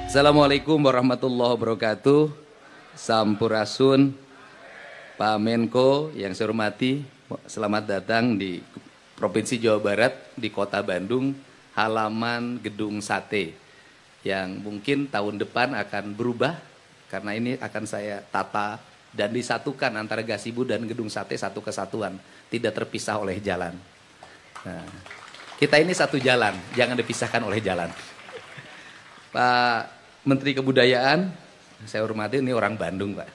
Assalamualaikum warahmatullahi wabarakatuh. Sampurasun, Pak Menko yang saya hormati, selamat datang di Provinsi Jawa Barat, di Kota Bandung, halaman Gedung Sate, yang mungkin tahun depan akan berubah, karena ini akan saya tata dan disatukan antara Gasibu dan Gedung Sate satu kesatuan, tidak terpisah oleh jalan. Nah, kita ini satu jalan, jangan dipisahkan oleh jalan. Pak Menteri Kebudayaan, saya hormati, ini orang Bandung, Pak.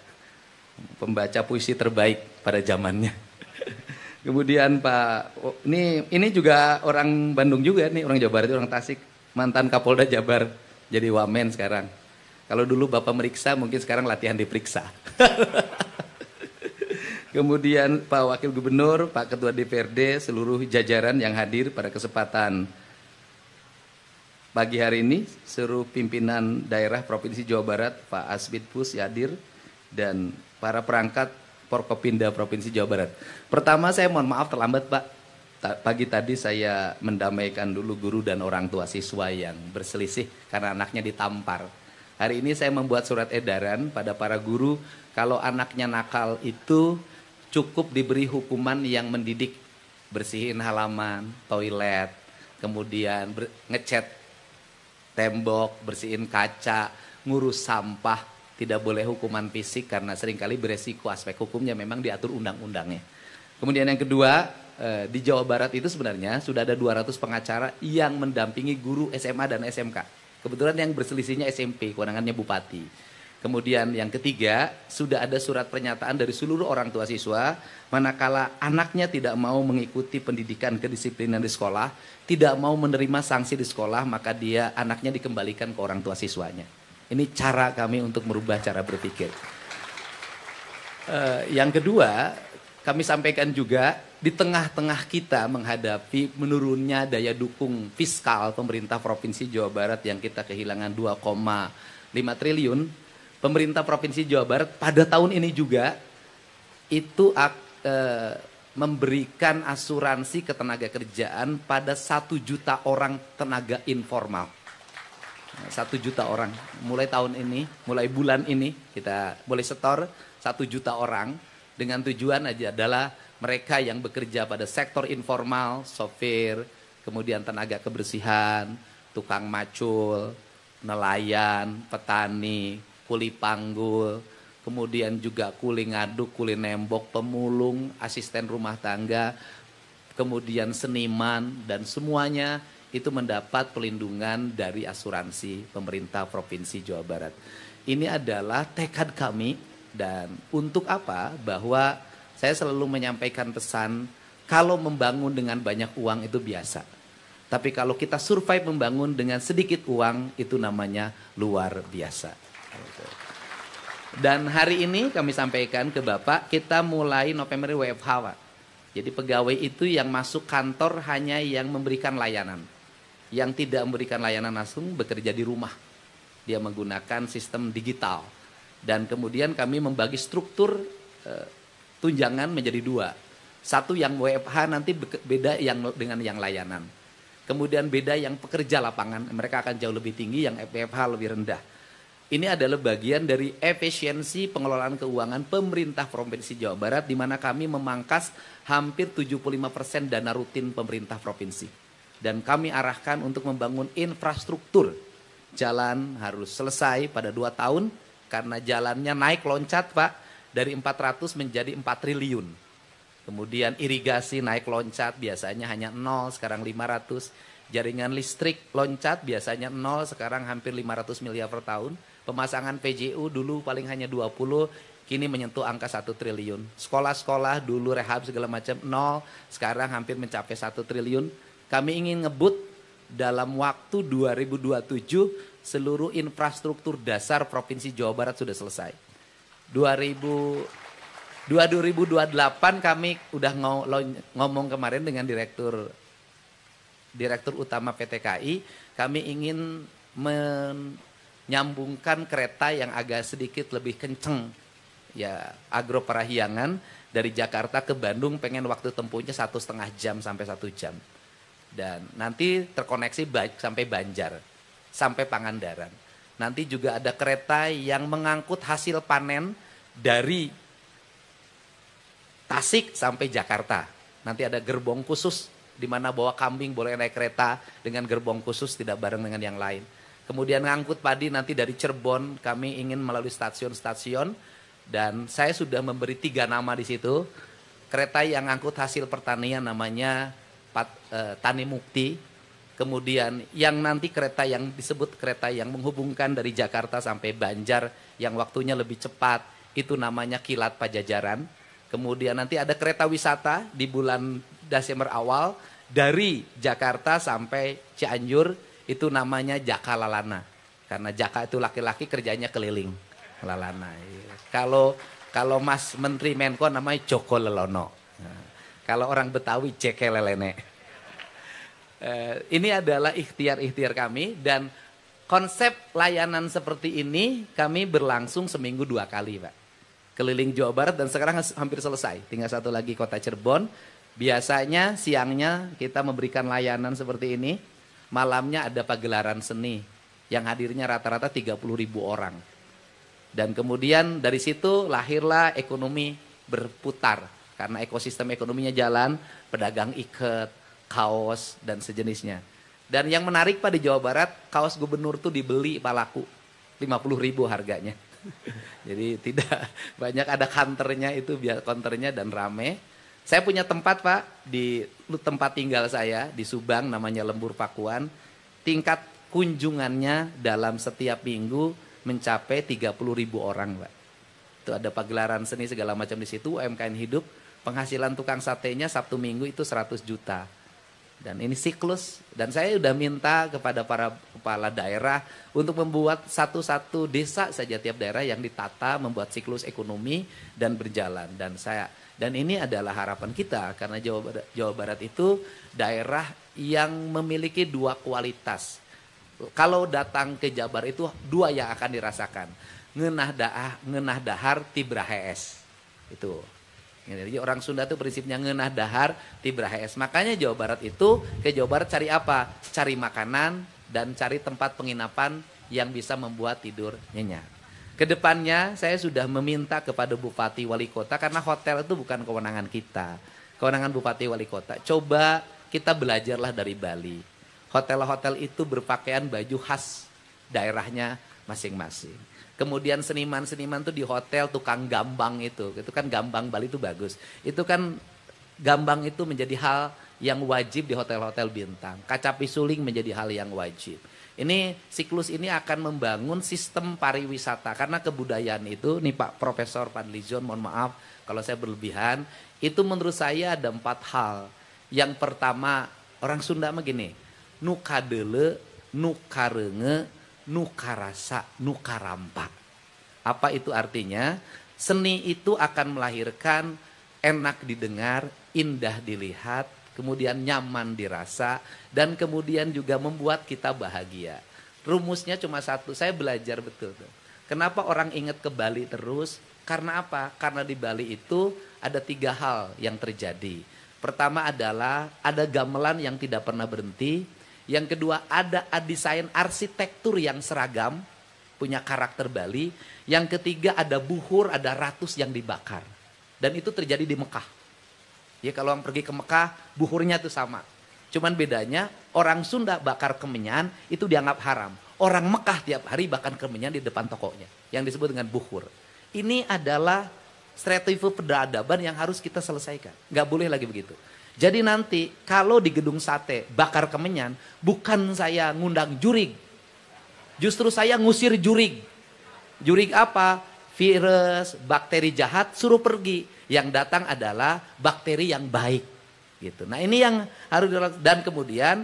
Pembaca puisi terbaik pada zamannya. Kemudian Pak, ini juga orang Bandung juga nih, orang Jawa Barat, orang Tasik, mantan Kapolda Jabar, jadi wamen sekarang. Kalau dulu Bapak meriksa, mungkin sekarang latihan diperiksa. Kemudian Pak Wakil Gubernur, Pak Ketua DPRD, seluruh jajaran yang hadir pada kesempatan pagi hari ini, seluruh pimpinan daerah Provinsi Jawa Barat, Pak Asbidpus hadir, dan para perangkat Forkopimda Provinsi Jawa Barat. Pertama saya mohon maaf terlambat, Pak. Pagi tadi saya mendamaikan dulu guru dan orang tua siswa yang berselisih karena anaknya ditampar. Hari ini saya membuat surat edaran pada para guru, kalau anaknya nakal itu cukup diberi hukuman yang mendidik. Bersihin halaman, toilet, kemudian ngecat tembok, bersihin kaca, ngurus sampah, tidak boleh hukuman fisik karena seringkali beresiko, aspek hukumnya memang diatur undang-undangnya. Kemudian yang kedua, di Jawa Barat itu sebenarnya sudah ada 200 pengacara yang mendampingi guru SMA dan SMK. Kebetulan yang berselisihnya SMP, kewenangannya bupati. Kemudian yang ketiga, sudah ada surat pernyataan dari seluruh orang tua siswa, manakala anaknya tidak mau mengikuti pendidikan kedisiplinan di sekolah, tidak mau menerima sanksi di sekolah, maka anaknya dikembalikan ke orang tua siswanya. Ini cara kami untuk merubah cara berpikir. Yang kedua, kami sampaikan juga, di tengah-tengah kita menghadapi menurunnya daya dukung fiskal pemerintah Provinsi Jawa Barat yang kita kehilangan 2,5 triliun, pemerintah Provinsi Jawa Barat pada tahun ini juga itu memberikan asuransi ketenaga kerjaan pada 1 juta orang tenaga informal. 1 juta orang. Mulai tahun ini, mulai bulan ini kita boleh setor 1 juta orang dengan tujuan aja adalah mereka yang bekerja pada sektor informal, sopir, kemudian tenaga kebersihan, tukang macul, nelayan, petani, kuli panggul, kemudian juga kuli ngaduk, kuli nembok, pemulung, asisten rumah tangga, kemudian seniman, dan semuanya itu mendapat pelindungan dari asuransi pemerintah Provinsi Jawa Barat. Ini adalah tekad kami, dan untuk apa? Bahwa saya selalu menyampaikan pesan, kalau membangun dengan banyak uang itu biasa. Tapi kalau kita survive membangun dengan sedikit uang, itu namanya luar biasa. Dan hari ini kami sampaikan ke Bapak, kita mulai November WFH, Pak. Jadi pegawai itu yang masuk kantor hanya yang memberikan layanan. Yang tidak memberikan layanan langsung bekerja di rumah. Dia menggunakan sistem digital. Dan kemudian kami membagi struktur tunjangan menjadi 2. Satu yang WFH nanti beda dengan yang layanan. Kemudian beda yang pekerja lapangan, mereka akan jauh lebih tinggi, yang WFH lebih rendah. Ini adalah bagian dari efisiensi pengelolaan keuangan pemerintah Provinsi Jawa Barat, di mana kami memangkas hampir 75% dana rutin pemerintah provinsi. Dan kami arahkan untuk membangun infrastruktur. Jalan harus selesai pada 2 tahun, karena jalannya naik loncat, Pak, dari 400 menjadi 4 triliun. Kemudian irigasi naik loncat, biasanya hanya 0, sekarang 500. Jaringan listrik loncat, biasanya 0, sekarang hampir 500 miliar per tahun. Pemasangan PJU dulu paling hanya 20, kini menyentuh angka 1 triliun. Sekolah-sekolah dulu rehab segala macam 0, sekarang hampir mencapai 1 triliun. Kami ingin ngebut dalam waktu 2027 seluruh infrastruktur dasar Provinsi Jawa Barat sudah selesai. 2028 kami udah ngomong kemarin dengan Direktur Utama PT KAI, kami ingin menyambungkan kereta yang agak sedikit lebih kenceng, ya Agro Parahyangan dari Jakarta ke Bandung, pengen waktu tempuhnya 1,5 jam sampai 1 jam. Dan nanti terkoneksi sampai Banjar, sampai Pangandaran. Nanti juga ada kereta yang mengangkut hasil panen dari Tasik sampai Jakarta. Nanti ada gerbong khusus di mana bawa kambing boleh naik kereta dengan gerbong khusus, tidak bareng dengan yang lain. Kemudian ngangkut padi nanti dari Cirebon, kami ingin melalui stasiun-stasiun dan saya sudah memberi 3 nama di situ. Kereta yang angkut hasil pertanian namanya Tani Mukti. Kemudian yang nanti kereta yang disebut kereta yang menghubungkan dari Jakarta sampai Banjar yang waktunya lebih cepat itu namanya Kilat Pajajaran. Kemudian nanti ada kereta wisata di bulan Desember awal dari Jakarta sampai Cianjur itu namanya Jaka Lalana. Karena Jaka itu laki-laki kerjanya keliling. Lalana. Kalau Mas Menteri Menko namanya Joko Lelono. Nah, kalau orang Betawi Jeke Lelene. Ini adalah ikhtiar-ikhtiar kami dan konsep layanan seperti ini kami berlangsung seminggu 2 kali Pak. Keliling Jawa Barat dan sekarang hampir selesai. Tinggal satu lagi kota Cirebon. Biasanya siangnya kita memberikan layanan seperti ini. Malamnya ada pagelaran seni yang hadirnya rata-rata 30.000 orang. Dan kemudian dari situ lahirlah ekonomi berputar. Karena ekosistem ekonominya jalan, pedagang iket, kaos dan sejenisnya. Dan yang menarik Pak di Jawa Barat, kaos gubernur tuh dibeli Pak laku 50.000 harganya. Jadi tidak banyak ada counternya itu biar counternya dan rame. Saya punya tempat Pak di tempat tinggal saya di Subang namanya Lembur Pakuan. Tingkat kunjungannya dalam setiap minggu mencapai 30.000 orang Pak. Itu ada pagelaran seni segala macam di situ, UMKM hidup. Penghasilan tukang satenya Sabtu Minggu itu 100 juta. Dan ini siklus, dan saya sudah minta kepada para kepala daerah untuk membuat satu-satu desa saja tiap daerah yang ditata, membuat siklus ekonomi dan berjalan. Dan ini adalah harapan kita, karena Jawa Barat itu daerah yang memiliki 2 kualitas. Kalau datang ke Jabar itu 2 yang akan dirasakan, ngeunah dahar tibrah hees, itu. Jadi orang Sunda itu prinsipnya ngeunah dahar tibrah hees. Makanya Jawa Barat itu ke Jawa Barat cari apa? Cari makanan dan cari tempat penginapan yang bisa membuat tidur nyenyak. Kedepannya saya sudah meminta kepada Bupati Wali Kota karena hotel itu bukan kewenangan kita. Kewenangan Bupati Wali Kota. Coba kita belajarlah dari Bali. Hotel-hotel itu berpakaian baju khas daerahnya masing-masing. Kemudian seniman-seniman tuh di hotel tukang gambang itu kan gambang Bali itu bagus. Itu kan gambang itu menjadi hal yang wajib di hotel-hotel bintang. Kaca pisuling menjadi hal yang wajib. Ini siklus ini akan membangun sistem pariwisata karena kebudayaan itu nih Pak Profesor Fadlizon, mohon maaf kalau saya berlebihan, itu menurut saya ada 4 hal. Yang pertama, orang Sunda mah gini, nu kadeule, nu karenge, nu karasa, nu karampa. Apa itu artinya? Seni itu akan melahirkan enak didengar, indah dilihat, kemudian nyaman dirasa, dan kemudian juga membuat kita bahagia. Rumusnya cuma satu, saya belajar betul. Kenapa orang ingat ke Bali terus? Karena apa? Karena di Bali itu ada 3 hal yang terjadi. Pertama adalah ada gamelan yang tidak pernah berhenti. Yang kedua ada desain arsitektur yang seragam, punya karakter Bali. Yang ketiga ada buhur, ada ratus yang dibakar. Dan itu terjadi di Mekah. Ya kalau orang pergi ke Mekah, buhurnya itu sama. Cuman bedanya orang Sunda bakar kemenyan itu dianggap haram. Orang Mekah tiap hari bakar kemenyan di depan tokonya. Yang disebut dengan buhur. Ini adalah strategi peradaban yang harus kita selesaikan. Nggak boleh lagi begitu. Jadi nanti kalau di gedung sate bakar kemenyan, bukan saya ngundang jurig. Justru saya ngusir jurig. Jurig apa? Virus, bakteri jahat suruh pergi. Yang datang adalah bakteri yang baik. Gitu. Nah ini yang harus dilakukan. Dan kemudian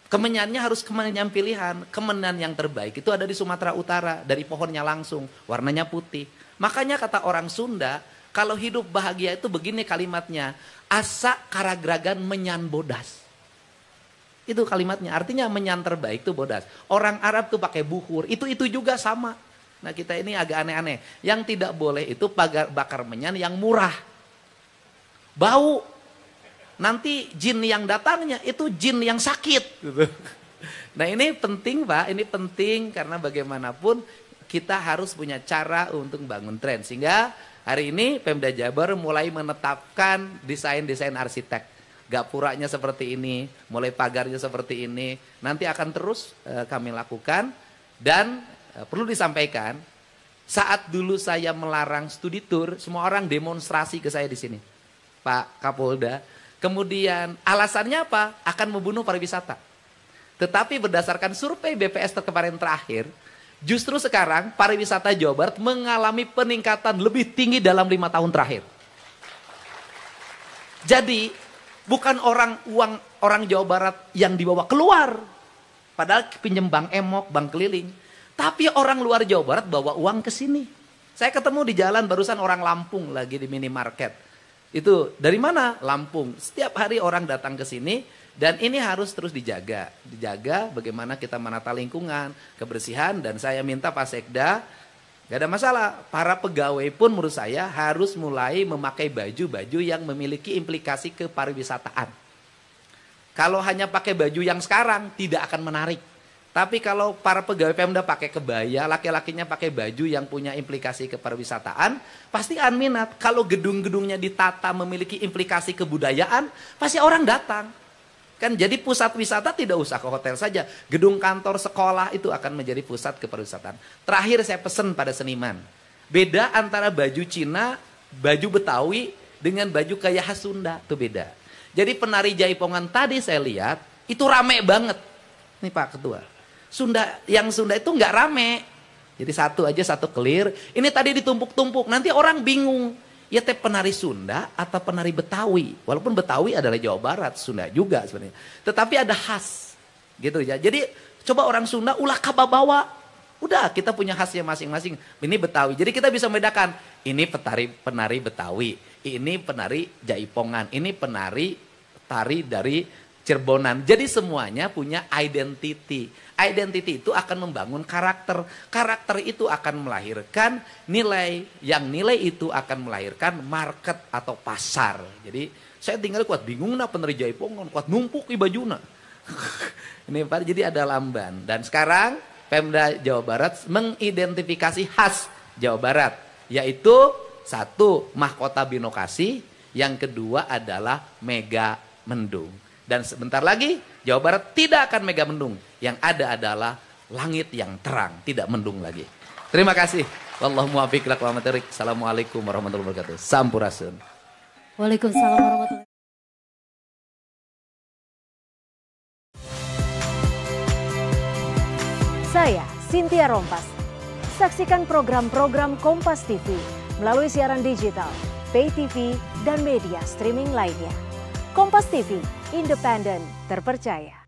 kemenyannya harus kemenyan pilihan. Kemenyan yang terbaik itu ada di Sumatera Utara. Dari pohonnya langsung. Warnanya putih. Makanya kata orang Sunda, kalau hidup bahagia itu begini kalimatnya. Asa karagragan menyan bodas. Itu kalimatnya. Artinya menyan terbaik itu bodas. Orang Arab tuh pakai buhur. Itu juga sama. Nah kita ini agak aneh-aneh. Yang tidak boleh itu bakar menyan yang murah. Bau. Nanti jin yang datangnya itu jin yang sakit. Gitu. Nah ini penting Pak, ini penting karena bagaimanapun kita harus punya cara untuk bangun tren. Sehingga hari ini Pemda Jabar mulai menetapkan desain-desain arsitek. Gapuranya seperti ini, mulai pagarnya seperti ini. Nanti akan terus kami lakukan. Dan perlu disampaikan, saat dulu saya melarang studi tour, semua orang demonstrasi ke saya di sini. Pak Kapolda. Kemudian alasannya apa? Akan membunuh pariwisata. Tetapi berdasarkan survei BPS kemarin terakhir, justru sekarang pariwisata Jawa Barat mengalami peningkatan lebih tinggi dalam 5 tahun terakhir. Jadi bukan orang Jawa Barat yang dibawa keluar. Padahal pinjem bank emok, bank keliling. Tapi orang luar Jawa Barat bawa uang ke sini. Saya ketemu di jalan barusan orang Lampung lagi di minimarket. Itu dari mana? Lampung. Setiap hari orang datang ke sini dan ini harus terus dijaga. Dijaga bagaimana kita menata lingkungan, kebersihan, dan saya minta Pak Sekda, gak ada masalah. Para pegawai pun menurut saya harus mulai memakai baju-baju yang memiliki implikasi ke pariwisataan. Kalau hanya pakai baju yang sekarang tidak akan menarik. Tapi kalau para pegawai Pemda pakai kebaya, laki-lakinya pakai baju yang punya implikasi ke pariwisataan, pasti akan minat. Kalau gedung-gedungnya ditata memiliki implikasi kebudayaan, pasti orang datang. Kan jadi pusat wisata tidak usah ke hotel saja. Gedung kantor, sekolah itu akan menjadi pusat kepariwisataan. Terakhir saya pesan pada seniman. Beda antara baju Cina, baju Betawi dengan baju gaya khas Sunda, itu beda. Jadi penari Jaipongan tadi saya lihat, itu rame banget. Ini Pak Ketua. Yang Sunda itu nggak rame. Jadi satu clear. Ini tadi ditumpuk-tumpuk. Nanti orang bingung. Ya penari Sunda atau penari Betawi. Walaupun Betawi adalah Jawa Barat, Sunda juga sebenarnya. Tetapi ada khas. Gitu ya. Jadi coba orang Sunda ulah kababawa. Udah kita punya khasnya masing-masing. Ini Betawi. Jadi kita bisa membedakan. Ini penari Betawi. Ini penari Jaipongan. Ini penari tari dari Cirebonan. Jadi semuanya punya identity. Identity itu akan membangun karakter. Karakter itu akan melahirkan nilai. Yang nilai itu akan melahirkan market atau pasar. Jadi saya tinggal kuat bingung nah penari Jaipongan. Kuat numpuk i bajuna. Ini Pak, jadi ada lamban. Dan sekarang Pemda Jawa Barat mengidentifikasi khas Jawa Barat. Yaitu satu, mahkota binokasi. Yang kedua adalah mega mendung. Dan sebentar lagi Jawa Barat tidak akan mega mendung. Yang ada adalah langit yang terang, tidak mendung lagi. Terima kasih. Wallahu muwaffiq ila aqwamit thoriq. Assalamualaikum warahmatullahi wabarakatuh. Sampurasun. Waalaikumsalam warahmatullahi wabarakatuh. Saya Cynthia Rompas. Saksikan program-program Kompas TV melalui siaran digital, pay TV, dan media streaming lainnya. Kompas TV, independen, terpercaya.